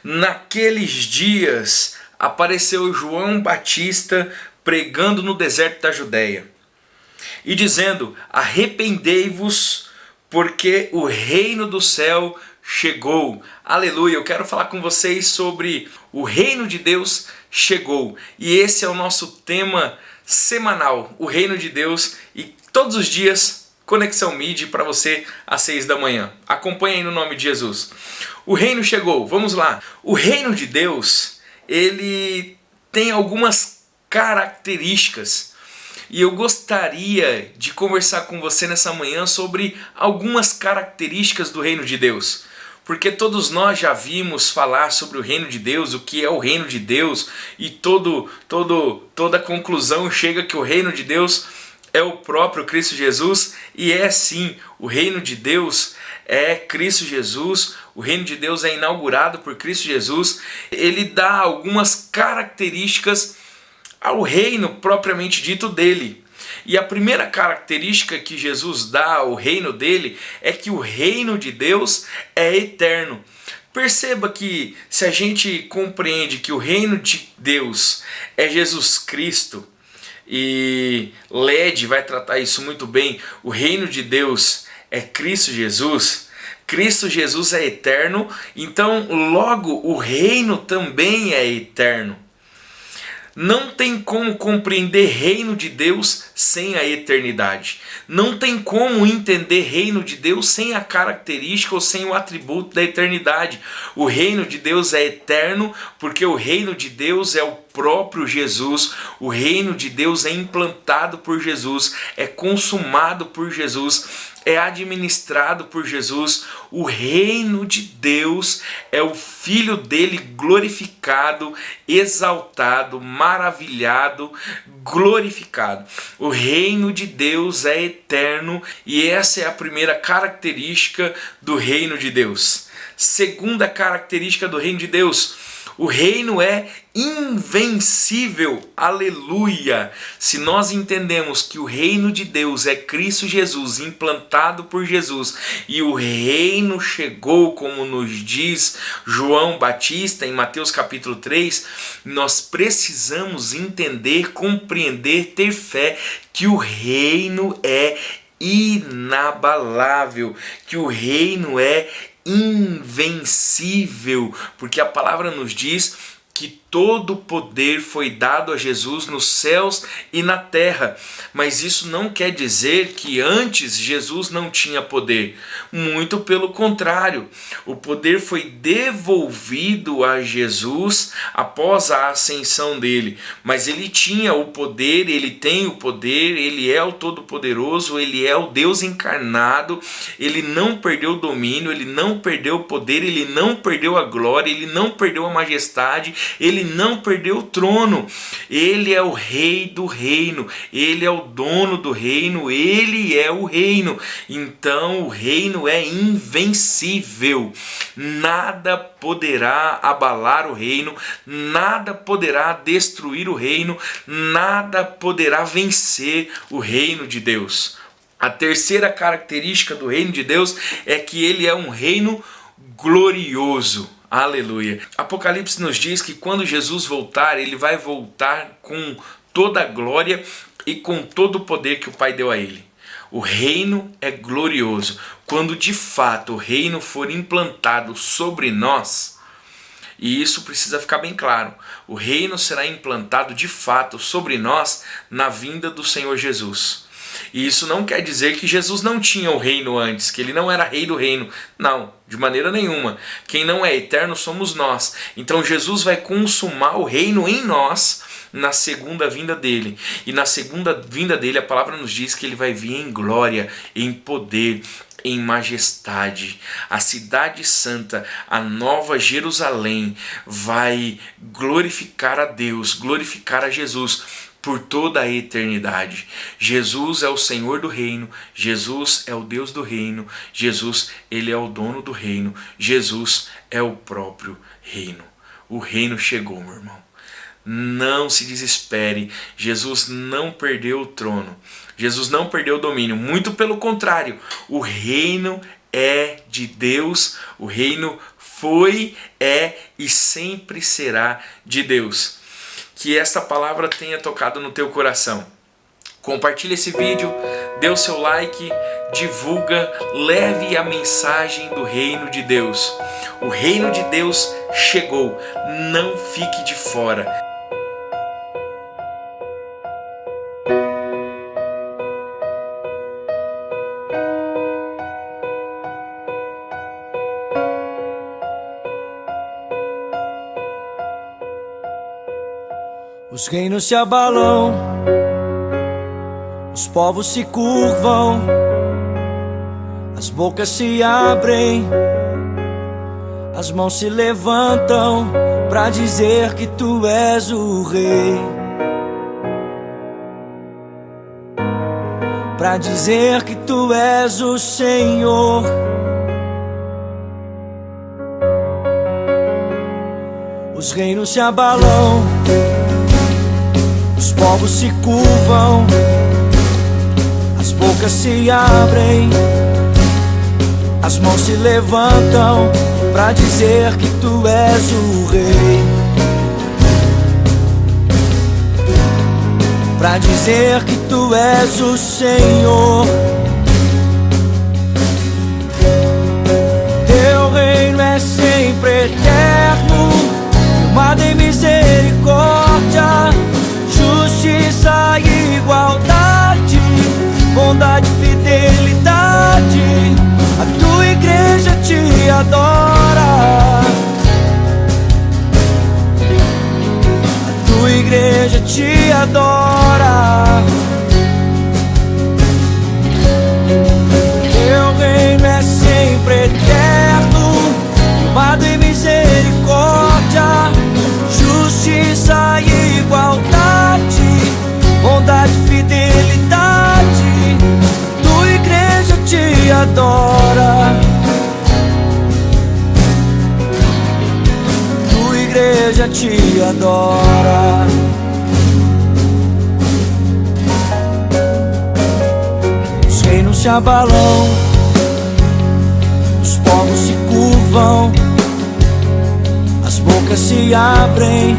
Naqueles dias apareceu João Batista pregando no deserto da Judéia e dizendo: arrependei-vos, porque o reino do céu chegou. Aleluia! Eu quero falar com vocês sobre o reino de Deus chegou. E esse é o nosso tema semanal, o reino de Deus, e todos os dias Conexão Midi para você às 6 da manhã. Acompanhe aí no nome de Jesus. O reino chegou, vamos lá. O reino de Deus, ele tem algumas características. E eu gostaria de conversar com você nessa manhã sobre algumas características do reino de Deus. Porque todos nós já vimos falar sobre o reino de Deus, o que é o reino de Deus, e toda conclusão chega que o reino de Deus é o próprio Cristo Jesus, e é sim, o reino de Deus é Cristo Jesus, o reino de Deus é inaugurado por Cristo Jesus. Ele dá algumas características ao reino propriamente dito dele. E a primeira característica que Jesus dá ao reino dele é que o reino de Deus é eterno. Perceba que se a gente compreende que o reino de Deus é Jesus Cristo, e Led vai tratar isso muito bem, o reino de Deus é Cristo Jesus, Cristo Jesus é eterno, então logo o reino também é eterno. Não tem como compreender reino de Deus sem a eternidade. Não tem como entender reino de Deus sem a característica ou sem o atributo da eternidade. O reino de Deus é eterno porque o reino de Deus é o próprio Jesus. O reino de Deus é implantado por Jesus, é consumado por Jesus, é administrado por Jesus. O reino de Deus é o Filho dele glorificado, exaltado, maravilhado, glorificado. O reino de Deus é eterno e essa é a primeira característica do reino de Deus. Segunda característica do reino de Deus: o reino é invencível, aleluia! Se nós entendemos que o reino de Deus é Cristo Jesus, implantado por Jesus, e o reino chegou, como nos diz João Batista em Mateus capítulo 3, nós precisamos entender, compreender, ter fé que o reino é inabalável, que o reino é invencível, porque a palavra nos diz que todo o poder foi dado a Jesus nos céus e na terra. Mas isso não quer dizer que antes Jesus não tinha poder. Muito pelo contrário. O poder foi devolvido a Jesus após a ascensão dele. Mas ele tinha o poder, ele tem o poder, ele é o Todo-Poderoso, ele é o Deus encarnado. Ele não perdeu o domínio, ele não perdeu o poder, ele não perdeu a glória, ele não perdeu a majestade, ele não perdeu o trono. Ele é o rei do reino, ele é o dono do reino, ele é o reino. Então o reino é invencível. Nada poderá abalar o reino, nada poderá destruir o reino, nada poderá vencer o reino de Deus. A terceira característica do reino de Deus é que ele é um reino glorioso. Aleluia. Apocalipse nos diz que quando Jesus voltar, ele vai voltar com toda a glória e com todo o poder que o Pai deu a ele. O reino é glorioso. Quando de fato o reino for implantado sobre nós, e isso precisa ficar bem claro, o reino será implantado de fato sobre nós na vinda do Senhor Jesus. E isso não quer dizer que Jesus não tinha o reino antes, que ele não era rei do reino. Não, de maneira nenhuma. Quem não é eterno somos nós. Então Jesus vai consumar o reino em nós na segunda vinda dele. E na segunda vinda dele a palavra nos diz que ele vai vir em glória, em poder, em majestade. A cidade santa, a nova Jerusalém, vai glorificar a Deus, glorificar a Jesus por toda a eternidade. Jesus é o Senhor do reino, Jesus é o Deus do reino, Jesus, ele é o dono do reino, Jesus é o próprio reino. O reino chegou, meu irmão. Não se desespere, Jesus não perdeu o trono, Jesus não perdeu o domínio, muito pelo contrário, o reino é de Deus, o reino foi, é e sempre será de Deus. Que esta palavra tenha tocado no teu coração. Compartilhe esse vídeo, dê o seu like, divulga, leve a mensagem do reino de Deus. O reino de Deus chegou, não fique de fora. Os reinos se abalam, os povos se curvam, as bocas se abrem, as mãos se levantam pra dizer que tu és o rei, pra dizer que tu és o Senhor. Os reinos se abalam, os povos se curvam, as bocas se abrem, as mãos se levantam pra dizer que tu és o rei, pra dizer que tu és o Senhor. Teu reino é sempre eterno, firmado em misericórdia, justiça e igualdade, bondade e fidelidade. A tua igreja te adora, a tua igreja te adora. Teu reino é sempre eterno, firmado em misericórdia, justiça e igualdade, bondade e fidelidade. Tua igreja te adora, tua igreja te adora. Os reinos se abalam, os povos se curvam, as bocas se abrem,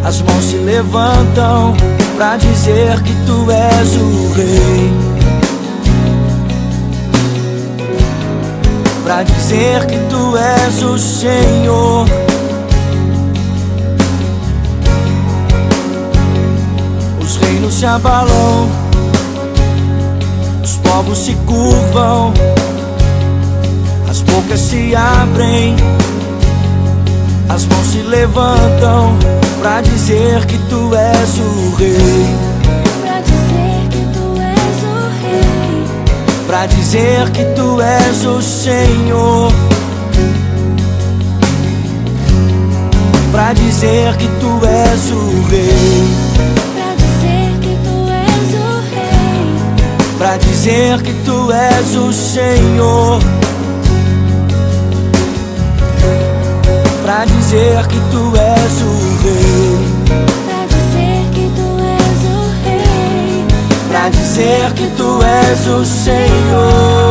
as mãos se levantam pra dizer que tu és o rei, pra dizer que tu és o Senhor. Os reinos se abalam, os povos se curvam, as bocas se abrem, as mãos se levantam pra dizer que tu és o rei, pra dizer que tu és o rei, pra dizer que tu és o Senhor, pra dizer que tu és o rei, pra dizer que tu és o rei, pra dizer que tu és o Senhor, pra dizer que tu és o rei, pra dizer que tu és o rei, pra dizer que tu és o Senhor.